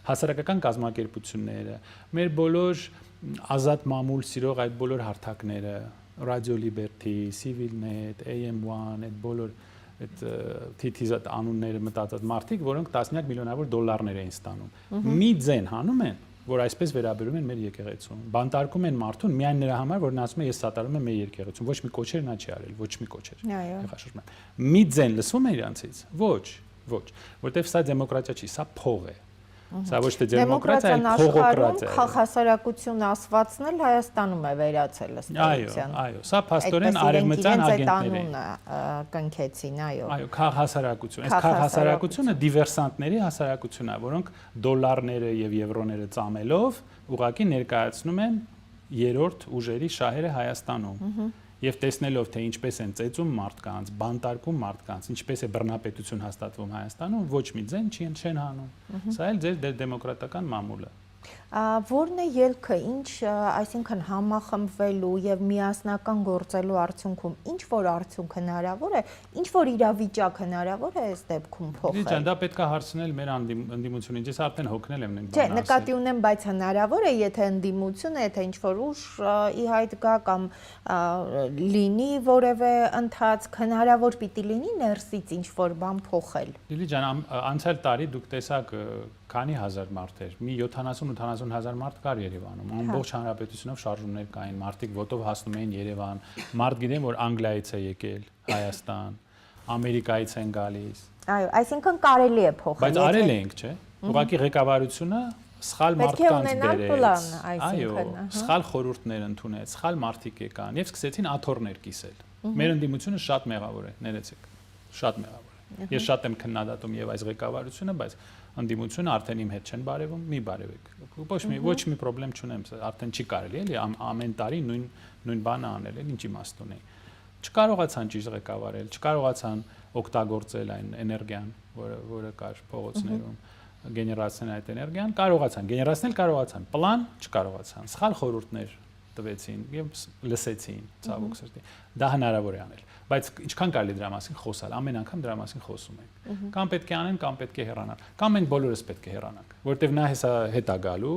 հասարակական կազմակերպությունները, մեր բոլոր ազատ մամուլ սիրող այդ բոլոր հարթակները, Radio Liberty, CivilNet, AM1, այդ բոլոր այդ թիթիզատ անունները մտածած մարդիկ, որոնք տասնյակ միլիոնավոր դոլարներ էին ստանում։ Մի ձեն հանում են, որ այսպես վերաբերում են մեր եկեղեցուն։ Բանտարկում են մարդուն միայն նրա համար, որ նա ասում է ես սատարում եմ մեր եկեղեցուն։ Ոչ մի կոչեր նա չի արել, ոչ մի կոչեր։ Եղաշրջում։ Մի ձեն լսվում է իրանցից։ Ոչ, որտեվ սա դեմոկրատիա չի, սա փող է։ Սա ոչ թե դեմոկրատիա, այլ փողոկրատիա է։ Հասարակություն ասվածն էլ Հայաստանում է վերացել ըստ էության։ Այո, սա փաստորեն արևմտյան ագենտները կնքեցին, այո։ Այո, քաղաքասարակություն։ Այս քաղաքասարակությունը դիվերսանտների հասարակությունն է, որոնք դոլարները եւ եվրոները ծամելով ուղղակի ներկայացնում են երրորդ ուժերի շահերը Հայաստանում։ Եվ տեսնելով թե ինչպես են ծեծում մարդկանց, բանտարկում մարդկանց, ինչպես է բռնապետություն հաստատվում Հայաստանում, ոչ մի ձեն չեն հանում։ Սա էլ ձեր դեմոկրատական մամուլը։ Որն է ելքը, ինչ, այսինքն համախմբվելու եւ միասնական գործելու արդյունքում ինչ որ արդյունք հնարավոր է, ինչ որ իրավիճակ հնարավոր է այս դեպքում փոխել։ Դե դա պետք է հարցնել մեր ընդդիմությունին, ես արդեն հոգնել եմ նույն բանը։ Չէ, նկատի ունեմ, բայց հնարավոր է, եթե ընդդիմությունը, եթե ինչ որ ուժ ի հայտ գա կամ լինի որևէ ընթացք, հնարավոր պիտի լինի ներսից ինչ որ բան փոխել։ Լիլի ջան, անցյալ տարի դուք տեսաք քանի հազար մարդ էր, մի 70-80 հազար մարդ կար Երևանում, ամբողջ հանրապետությունով շարժումներ կային, մարդիկ ոտով հասնում էին Երևան, մարդ գիտեն, որ Անգլիայից է եկել, Հայաստան, Ամերիկայից են գալիս։ Այո, այսինքն կարելի է փոխել։ Բայց արել ենք, չէ՞։ Ուղղակի ղեկավարությունը սխալ մարդկանց բերեց։ Այո, սխալ խորհուրդներ ընդունեց, սխալ մարդիկ եկան եւ սկսեցին աթոռներ կիսել։ Մեր ընդդիմությունը շատ մեղավոր է, ներեցեք, շատ մեղավոր է։ Ես շատ եմ քննադատում եւ այս ղեկավարությունը, բայց ընդդիմությունը արդեն իմ հետ չեն բարևում, մի բարևեք։ Ոչ մի խնդրեմ չունեմ, արդեն չի կարելի էլի ամեն տարի նույն բանը անել, էլ ինչ իմաստ ունի։ Չկարողացան ճիշտ ղեկավարել, չկարողացան օգտագործել այն էներգիան, որը կար փողոցներում, գեներացնել այդ էներգիան, կարողացան, պլան չկարողացան, սխալ խորհուրդներ տվեցին եւ լսեցին, ցավոք սրտի։ Դա հնարավոր է անել, բայց ինչքան կարելի դրա մասին խոսալ, ամեն անգամ դրա մասին խոսում ենք։ Կամ պետք է անեն, կամ պետք է հեռանան, կամ մենք բոլորս պետք է հեռանանք, որովհետեւ նա հեսա հետ է գալու,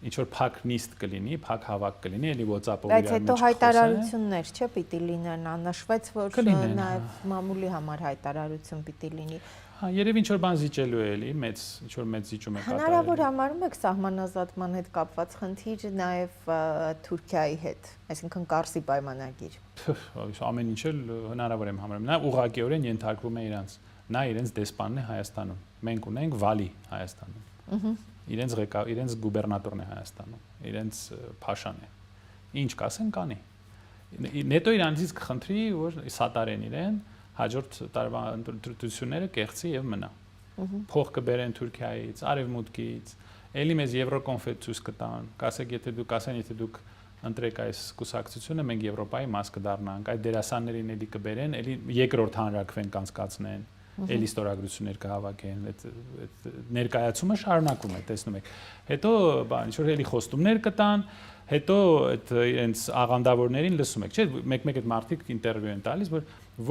ինչ որ փակ նիստ կլինի, փակ հավաք կլինի, էլի WhatsApp-ով իրար մեջ։ Բայց հետո հայտարարություններ չէ պիտի լինեն, աննշվեց, որ նաև մամուլի համար հայտարարություն պիտի լինի։ Հա, երևի ինչ որ բան զիջելու է էլի, ինչ որ մեծ զիջում է կատարել։ Հնարավոր համարում եք սահմանազատման հետ կապված խնդիր նաև Թուրքիայի հետ, այսինքն Կարսի պայմանագիր։ Ամեն ինչ էլ հնարավոր եմ համարում։ Նա ուղղակիորեն ենթարկվում է նա իրենց դեսպանն է Հայաստանում։ Մենք ունենք վալի Հայաստանում։ Իրենց գուբերնատորն է Հայաստանում, իրենց փաշան է։ Ինչ կասեն, կանի։ Նետո իրանցից կխնդրի, որ սատարեն իրեն, հաջորդ տարվա ընտրությունները կեղծի եւ մնա։ Փող կբերեն Թուրքիայից, Արևմուտքից, ելի մեզ Եվրոկոնֆետ ցույց կտան, կասեք, եթե դուք ընտրեք այս կուսակցությունը, մենք Եվրոպայի մաս կդառնանք, այդ դերասաններին ելի կբերեն, ելի երկրորդ հանրակրվեն կանցկացնեն, ելի ստորագրություններ կհավաքեն, այդ ներկայացումը շարունակվում է, տեսնում եք։ Հետո ինչ որ ելի խոստումներ կտան, հետո այդ իրենց աղանդավորներին լսում եք, չէ՞, մեկ-մեկ այդ մարդիկ ինտերվյու են տալիս, որ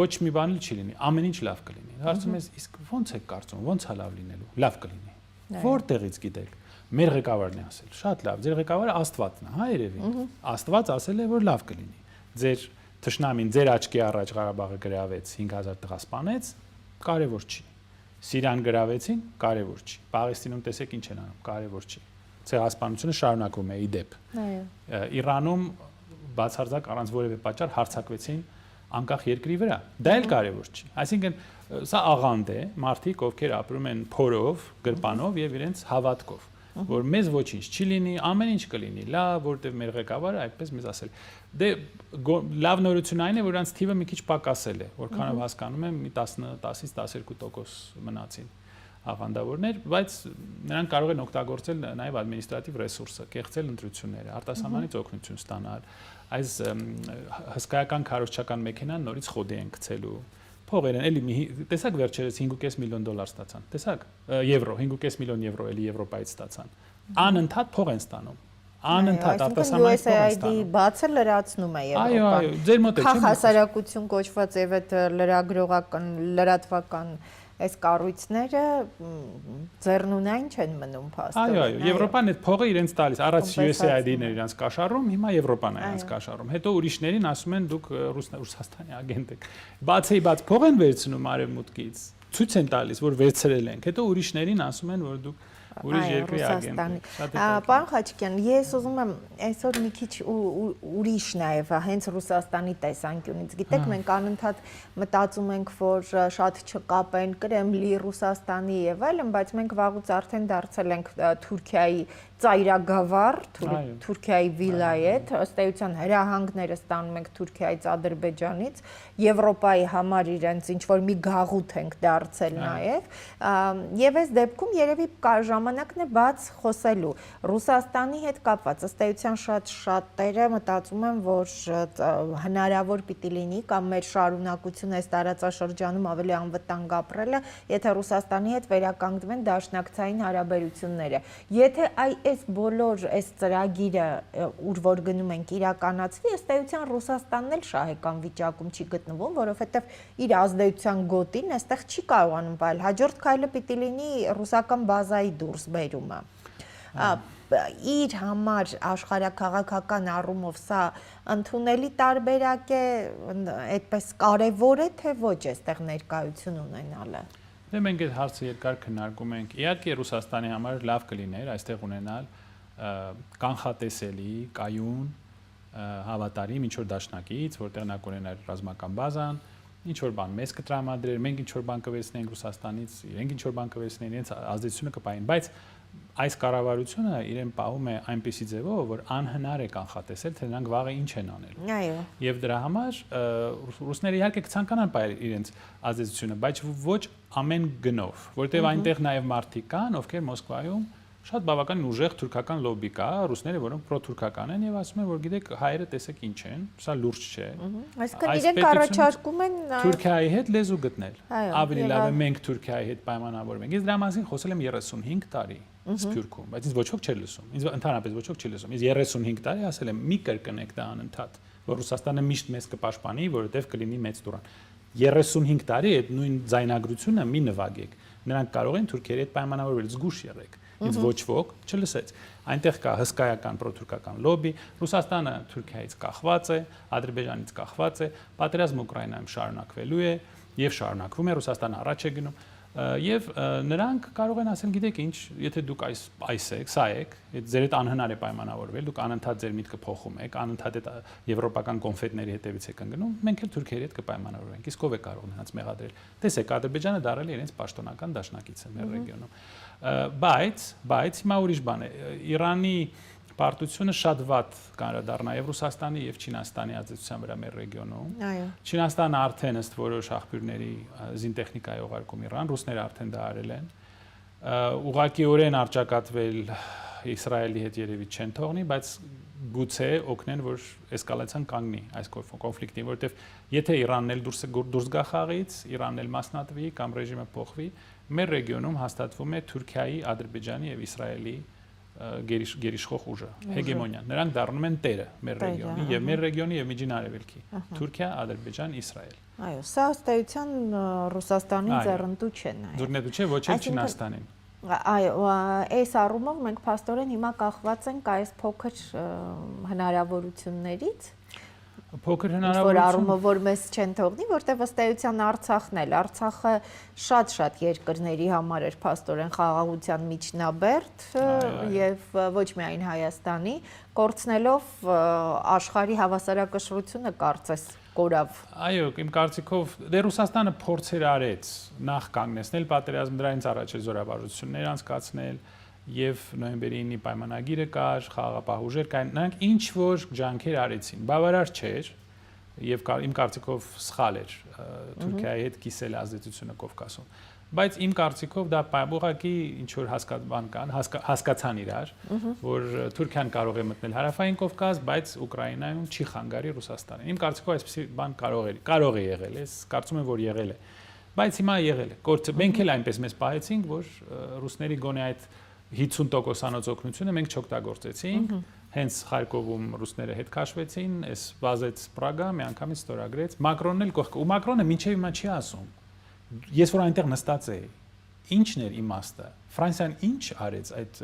ոչ մի բան չի լինի, ամեն ինչ լավ կլինի։ Հարցում ես, իսկ ո՞նց եք կարծում, ո՞նց է լավ լինելու։ Լավ կլինի։ Որտեղից գիտեք։ Մեր ղեկավարն է ասել, շատ լավ, ձեր ղեկավարը Աստվածն է, հա երևի։ Աստված ասել է, որ լավ կլինի։ Ձեր թշնամին ձեր աչքի առաջ Ղարաբաղը գրավեց, 5000 տղա սպանեց, կարևոր չի։ Սիրիան գրավեցին, կարևոր չի։ Պաղեստինում տեսեք ինչ են անում, կարևոր չի։ Ցեղասպանությունը շարունակվում է իդեպ։ Այո։ Իրանում բացարձակ առանց որևէ պատճառ հարձակվեցին անկախ երկրի վրա։ Դա էլ կարևոր չի։ Այսինքն սա աղանդ է, մարդիկ ովքեր ապրում են փորով, գրպանով եւ իրենց հավատքով, որ մեզ ոչինչ չի լինի, ամեն ինչ կլինի լավ, որտեղ մեր ղեկավարը այդպես մեզ ասել։ Դե լավ նորություն այն է, որ նրանց թիվը մի քիչ պակասել է, որքանով հասկանում եմ, մի 10-ից 12% մնացին աղանդավորներ, բայց նրանք կարող են օգտագործել նաև ադմինիստրատիվ ռեսուրսը, կեղծել ընտրությունները, արտասահմանից օգնություն ստանալ, այս հսկայական քարոզչական մեքենան նորից խոդի են գցելու, փողեր են, էլի տեսակ վերջերս 5.5 միլիոն դոլար ստացան, տեսակ, եվրո, 5.5 միլիոն եվրո էլի Եվրոպայից ստացան, անընդհատ փող են ստանում, անընդհատ արտասահմանից փող են ստանում։ Բացը լրացնում է Եվրոպան։ Այո, ձեր մոտ է, չէ՞։ Հասարակություն կոչված եւ այդ լրագրողական, լրատվական այս կառույցները ձեռնունայն չեն մնում փաստորեն։ Այո, Եվրոպան այդ փողը իրենց տալիս, առաջ USAID-ն էր իրենց կաշառում, հիմա Եվրոպան է իրենց կաշառում։ Հետո ուրիշներին ասում են դուք Ռուսաստանի ագենտ եք։ Բացի փող են վերցնում արևմուտքից, ցույց են տալիս, որ վերցրել ենք։ Հետո ուրիշներին ասում են, որ դուք ուրիշ երկրի ագենտ եք։ Պարոն Խաչիկյան, ես ուզում եմ այսօր մի քիչ ուրիշ նաև հենց Ռուսաստանի տեսանկյունից։ Գիտեք, մենք անընդհատ մտածում ենք, որ շատ չկապեն Կրեմլի, Ռուսաստանի եւ այլն, բայց մենք վաղուց արդեն դարձել ենք Թուրքիայի ծայրագավառ, Թուրքիայի վիլայեթ, ըստ էության հրահանգները ստանում ենք Թուրքիայից, Ադրբեջանից, Եվրոպայի համար իրենց ինչ որ մի գաղութ ենք դարձել նաև, եւ այս դեպքում երևի ժամանակն է բաց խոսելու Ռուսաստանի հետ կապված, ըստ էության շատերը մտածում են, որ հնարավոր պիտի լինի կամ մեր շարունակությունը այս տարածաշրջանում ավելի անվտանգ ապրելը, եթե Ռուսաստանի հետ վերականգնվեն դաշնակցային հարաբերությունները։ Եթե այս բոլոր այս ծրագիրը ուր որ գնում ենք իրականացվի, ըստ էության Ռուսաստանն էլ շահեկան վիճակում չի գտնվում, որովհետև իր ազդեցության գոտին այստեղ չի կարողանում պայել։ Հաջորդ քայլը պիտի լինի ռուսական բազայի դուրս բերումը։ Իր համար աշխարհաքաղաքական առումով սա ընդունելի տարբերակ է, այդպես կարևոր է, թե ոչ այստեղ ներկայություն ունենալը։ Դե մենք այդ հարցը երկար քննարկում ենք։ Իհարկե Ռուսաստանի համար լավ կլիներ այստեղ ունենալ կանխատեսելի, կայուն, հավատարիմ ինչ որ դաշնակից, որտեղ նա կունենար ռազմական բազան, ինչ որ բան մեզ կտրամադրեր, մենք ինչ որ բան կվերցնենք Ռուսաստանից, իրենք ինչ որ բան կվերցնեն, իրենց ազդեցությունը կպային, բայց այս կառավարությունը իրեն պահում է այնպիսի ձևով, որ անհնար է կանխատեսել, թե նրանք վաղը ինչ են անելու։ Այո։ Եվ դրա համար ռուսները իհարկե կցանկանան բայր իրենց ազդեցությունը, բայց ոչ ամեն գնով, որտեղ այնտեղ նաև մարդիկ կան, ովքեր Մոսկվայում շատ բավականին ուժեղ թուրքական լոբի կա, ռուսները, որոնք պրո-թուրքական են եւ ասում են, որ գիտեք, հայերը տեսեք ինչ են, սա լուրջ չէ։ Այսինքն իրենք առաջարկում են Թուրքիայի հետ լեզու գտնել։ Ավելի լավ է մենք Թուրքիայի հետ պայմանավորվենք։ Ես դրա մասին խոսել եմ 35 տարի Սփյուռքում, բայց ինձ ոչ ոք չէր լսում։ Ինձ ընդհանրապես ոչ ոք չի լսում։ Ես 35 տարի ասել եմ՝ մի կրկնեք դա անընդհատ, որ Ռուսաստանը միշտ մեզ կպաշտպանի, որովհետեւ կլինի մեծ տուրան։ 35 տարի այդ նույն ձայնագրությունը մի նվագեք։ Նրանք կարող են Թուրքիայի հետ պայմանավորվել, զգուշ եղեք։ Ինձ ոչ ոք չլսեց։ Այնտեղ կա հսկայական պրո-թուրքական լոբի, Ռուսաստանը Թուրքիայից կախված է, Ադրբեջանից կախված է, պատերազմը Ուկրաինայում շարունակվելու է եւ շարունակվում է, Ռուսաստանը առաջ է գնում եւ նրանք կարող են ասել, գիտեք ինչ, եթե դուք այս եք, սա եք, ձեր հետ անհնար է պայմանավորվել, դուք անընդհատ ձեր միտքը փոխում եք, անընդհատ այդ եվրոպական կոնֆետների հետևից եք ընկնում, մենք էլ Թուրքիայի հետ կպայմանավորվենք։ Իսկ ով է կարող նրանց մեղադրել։ Տեսեք, Ադրբեջանը դարել է իրենց պաշտոնական դաշնակիցը մեր ռեգիոնում։ Բայց հիմա ուրիշ բան է։ Իրանի պարտությունը շատ վատ կանրադառնա եւ Ռուսաստանի եւ Չինաստանի ազդեցության վրա մեր ռեգիոնում։ Այո։ Չինաստանը արդեն ըստ որոշ աղբյուրների զինտեխնիկա է ուղարկում Իրան, ռուսները արդեն դա արել են։ Ուղղակիորեն արճակատվել Իսրայելի հետ երևի չեն թողնի, բայց գուցե օգնեն, որ էսկալացիան կանգնի այս կոնֆլիկտին, որովհետեւ եթե Իրանն էլ դուրս գա խաղից, Իրանն էլ մասնատվի կամ ռեժիմը փոխվի, մեր ռեգիոնում հաստատվում է Թուրքիայի, Ադրբեջանի եւ Իսրայելի գերիշխող ուժը, հեգեմոնիան։ Նրանք դառնում են տերը մեր ռեգիոնի եւ մեր ռեգիոնի եւ Միջին Արևելքի։ Թուրքիա, Ադրբեջան, Իսրայել։ Այո, սա ըստ էության Ռուսաստանին ձեռնտու չէ նայ։ Ձեռնտու չէ ոչ էլ Չինաստանին։ Այո, այս առումով մենք փաստորեն հիմա կախված ենք այս փոքր հնարավորություններից։ Փոքր հնարավորություն, որ առումով որ մեզ չեն թողնի, որտեղ ըստ էության Արցախն էլ, Արցախը շատ երկրների համար էր փաստորեն խաղաղության միջնաբերդ եւ ոչ միայն Հայաստանի, կորցնելով աշխարհի հավասարակշռությունը կարծես կորավ։ Այո, իմ կարծիքով դե Ռուսաստանը փորձեր արեց նախ կանգնեցնել պատերազմ, դրանից առաջ է զորավարժություններ անցկացնել եւ նոյեմբերի 9-ի պայմանագիրը կար, խաղաղապահ ուժեր կային, նրանք ինչ որ ջանքեր արեցին, բավարար չէր եւ իմ կարծիքով սխալ էր Թուրքիայի հետ կիսել ազդեցությունը Կովկասում, բայց իմ կարծիքով դա ուղղակի ինչ որ հասկացան իրար, որ Թուրքիան կարող է մտնել հարավային Կովկաս, բայց Ուկրաինայում չի խանգարի Ռուսաստանին։ Իմ կարծիքով այսպեսի բան կարող է եղել, ես կարծում եմ որ եղել է, բայց հիմա եղել է։ Մենք էլ այնպես մեզ պահեցինք, որ ռուսների գոնե այդ 50%-անոց օգնությունը մենք չօգտագործեցինք, հենց Խարկովում ռուսները հետ քաշվեցին, այս վազեց Պրագա, միանգամից ստորագրեց, Մակրոնն էլ կողքը, ու Մակրոնը մինչև հիմա չի ասում։ Ես որ այնտեղ նստած էի, ի՞նչն էր իմաստը։ Ֆրանսիան ինչ արեց այդ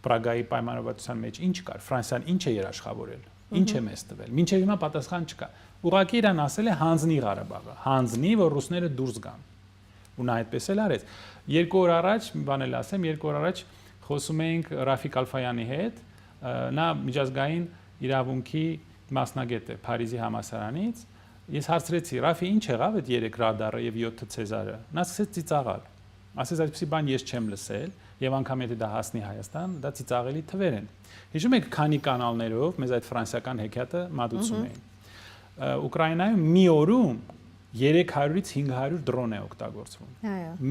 Պրագայի պայմանավորվածության մեջ, ինչ կար, Ֆրանսիան ինչ է երաշխավորել, ինչ է մեզ տվել։ Մինչև հիմա պատասխան չկա։ Ուղղակի իրան ասել է հանձնի Ղարաբաղը, հանձնի, որ ռուսները դուրս գան։ Ու նա այդպես էլ արեց։ 2 օր առաջ, մի բան էլ ասեմ, 2 օր առաջ խոսում էինք Ռաֆիկ Ալֆայանի հետ, նա միջազգային իրավունքի մասնագետ է Փարիզի համալսարանից։ Ես հարցրեցի, Ռաֆի, ինչ եղավ այդ 3 ռադարը եւ 7 ցեզարը։ Նա սկսեց ծիծաղալ։ Ասեց, այսպեսի բան ես չեմ լսել եւ անգամ եթե դա հասնի Հայաստան, դա ծիծաղելի թվեր են։ Հիշում եք քանի կանալներով մեզ այդ ֆրանսիական հեքիաթը մատուցում էին։ Ուկրաինայում մի օրում 300-ից 500 դրոն է օգտագործվում։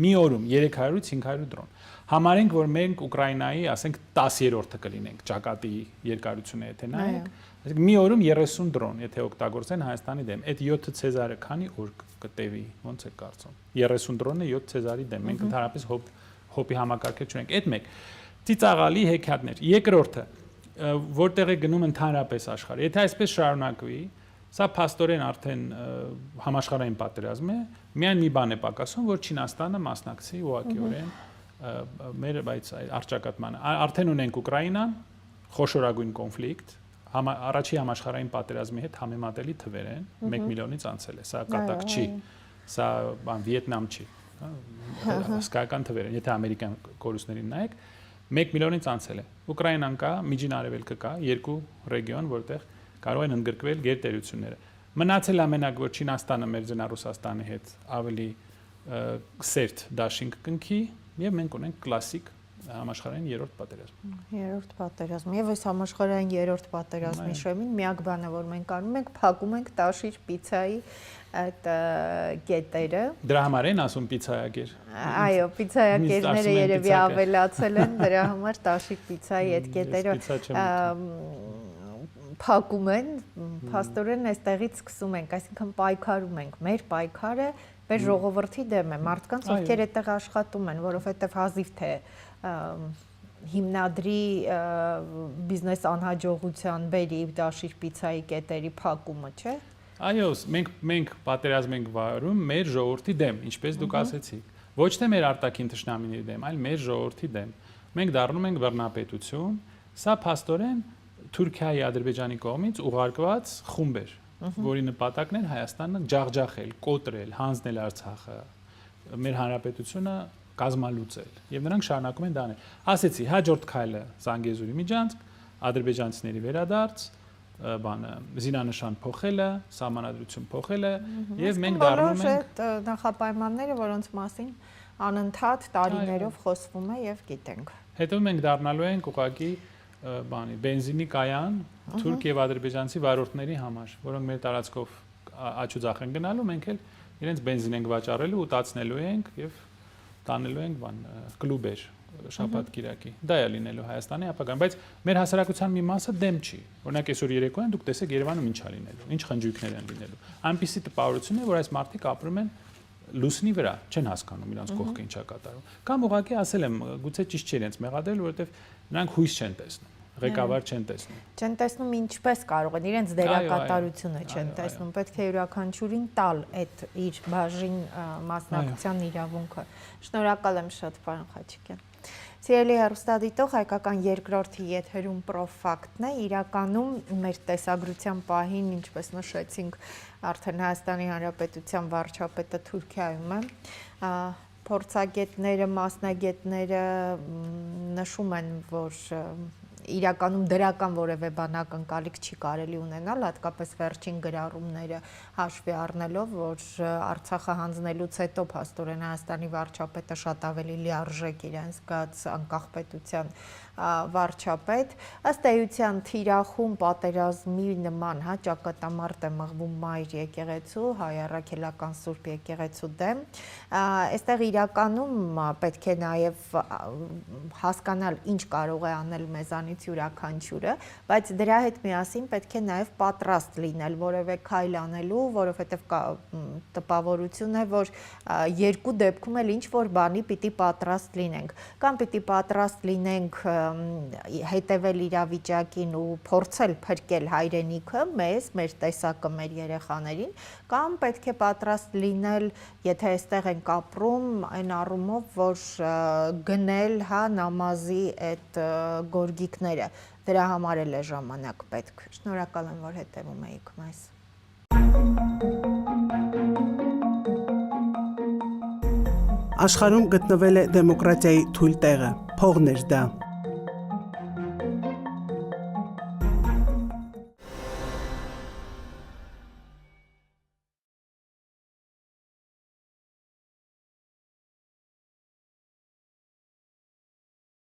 Մի օրում 300-ից 500 դրոն։ Համարենք, որ մենք Ուկրաինայի, ասենք 10-րդը կլինենք ճակատի երկարությունը, եթե նայեք, այսինքն մի օրում 30 դրոն, եթե օգտագործեն Հայաստանի դեմ, այդ 7 ցեզարը քանի օր կտևի, ոնց է կարծում։ 30 դրոնը 7 ցեզարի դեմ, մենք ընդհանրապես հոպի համակարգեր չունենք։ Այդ մեկ ծիծաղալի հեքիաթներ։ Երկրորդը, որտեղ է գնում ընդհանրապես աշխարհը։ Եթե այսպես շարունակվի, սա փաստորեն արդեն համաշխարհային պատերազմ է, միայն մի բան է պակասում, որ Չինաստանը մասնակցի ուղղակիորեն մեր բայց արճակատմանը։ Արդեն ունենք Ուկրաինան, խոշորագույն կոնֆլիկտ, առաջի համաշխարհային պատերազմի հետ համեմատելի թվեր են, 1 միլիոնից անցել է, սա կատակ չի, սա բան Վիետնամ չի, հսկայական թվեր են, եթե ամերիկյան կորուստներին նայեք, 1 միլիոնից անցել է։ Ուկրաինան կա, Միջին Արևելքը կա, 2 ռեգիոն, որտեղ կարող են ընդգրկվել գերտերությունները։ Մնացել ամենակ, որ Չինաստանը մեր ձնա Ռուսաստանի հետ ավելի սերտ դաշինք կնքի, եւ մենք ունենք կլասիկ Համաշխարհային երրորդ պատերազմ։ Երրորդ պատերազմ։ Եվ այս համաշխարհային երրորդ պատերազմի շեմին միակ բանը, որ մենք անում ենք, փակում ենք Տաշիր պիցայի այդ կետերը։ Դրա համար են ասում պիցայագիր։ Այո, պիցայակերները երևի ավելացել են, դրա համար Տաշիր պիցայի այդ կետերը փակում են, փաստորեն այստեղից սկսում ենք, այսինքն պայքարում ենք։ Մեր պայքարը մեր ժողովրդի դեմ է, մարդկանց, ովքեր այդտեղ աշխատում են, որովհետև հազիվ թե հիմնադրի բիզնես անհաջողության բերի Տաշիր պիցայի կետերի փակումը, չէ՞։ Այո, մենք պատերազմ ենք վարում մեր ժողովրդի դեմ, ինչպես դուք ասեցիք։ Ոչ թե մեր արտաքին թշնամիների դեմ, այլ մեր ժողովրդի դեմ։ Մենք դառնում ենք բռնապետություն, սա փաստորեն Թուրքիայի, Ադրբեջանի կողմից ուղարկված խումբ էր, որի նպատակն էր Հայաստանը ջախջախել, կոտրել, հանձնել Արցախը, մեր հանրապետությունը կազմալուծել, եւ նրանք շարունակում են դա անել։ Ասեցի, հաջորդ քայլը Զանգեզուրի միջանցք, ադրբեջանցիների վերադարձ, զինանշան փոխելը, սահմանադրություն փոխելը, եւ մենք դառնում ենք այդ նախապայմանները, որոնց մասին անընդհատ տարիներով խոսվում է եւ գիտենք։ Հետո մենք դառնալու ենք ուղղակի բենզինի կայան թուրք եւ ադրբեջանցի վարորդների համար, որոնք մեր տարածքով աչուձախ են գնալու, մենք էլ իրենց բենզին ենք վաճառելու, ուտացնելու ենք եւ տանելու ենք կլուբեր շաբաթ-կիրակի։ Դա է լինելու Հայաստանի ապագան, բայց մեր հասարակության մի մասը դեմ չի։ Օրինակ այսօր երեկոյան դուք տեսեք Երևանում ինչ է լինելու, ինչ խնջույքներ են լինելու։ Այնպիսի տպավորություն է, որ այս մարդիկ ապրում են լուսնի վրա, չեն հասկանում իրանց կողքը ինչա կատարում։ Կամ ուղղակի ասել եմ, գուցե ճիշտ չի իրենց մեղադրել, որովհետև նրանք հույս չեն տեսնում, ղեկավար չեն տեսնում։ Չեն տեսնում ինչպես կարող են, իրենց դերակատարությունը չեն տեսնում, պետք է յուրաքանչյուրին տալ այդ իր բաժին մասնակցության իրավունքը։ Շնորհակալ եմ շատ, պարոն Խաչիկյան։ Սիրելի հեռուստադիտող, հայկական երկրորդի եթերում Պրոֆակտն է, իրականում մեր տեսագրության պահին, ինչպես նշեցինք, արդեն Հայաստանի Հանրապետության վարչապետը Թուրքիայում է, փորձագետները, մասնագետները նշում են, որ իրականում դրական որևէ բանակընկալիք չի կարելի ունենալ, հատկապես վերջին գրառումները հաշվի առնելով, որ Արցախը հանձնելուց հետո փաստորեն Հայաստանի վարչապետը շատ ավելի լիարժեք իրեն զգաց անկախ պետության վարչապետ, ըստ էության թիրախում պատերազմի նման ճակատամարտ է մղվում Մայր եկեղեցու, հայ առաքելական Սուրբ եկեղեցու դեմ, այստեղ իրականում պետք է նաև հասկանալ ինչ կարող է անել մեզանից յուրաքանչյուրը, բայց դրա հետ միասին պետք է նաև պատրաստ լինել որևէ քայլ անելու, որովհետև կա տպավորություն է, որ երկու դեպքում էլ ինչ որ բանի պիտի պատրաստ լինենք, կամ պիտի պատրաստ լինենք հետևել իրավիճակին ու փորձել փրկել հայրենիքը մեզ, մեր տեսակը, մեր երեխաներին, կամ պետք է պատրաստ լինել, եթե այստեղ ենք ապրում, այն առումով, որ գնել նամազի այդ գորգիկները, դրա համար էլ է ժամանակ պետք։ Շնորհակալ եմ, որ հետևում եք մեզ։ Աշխարհում գտնվել է դեմոկրատիայի թույլ տեղը, փողն էր դա։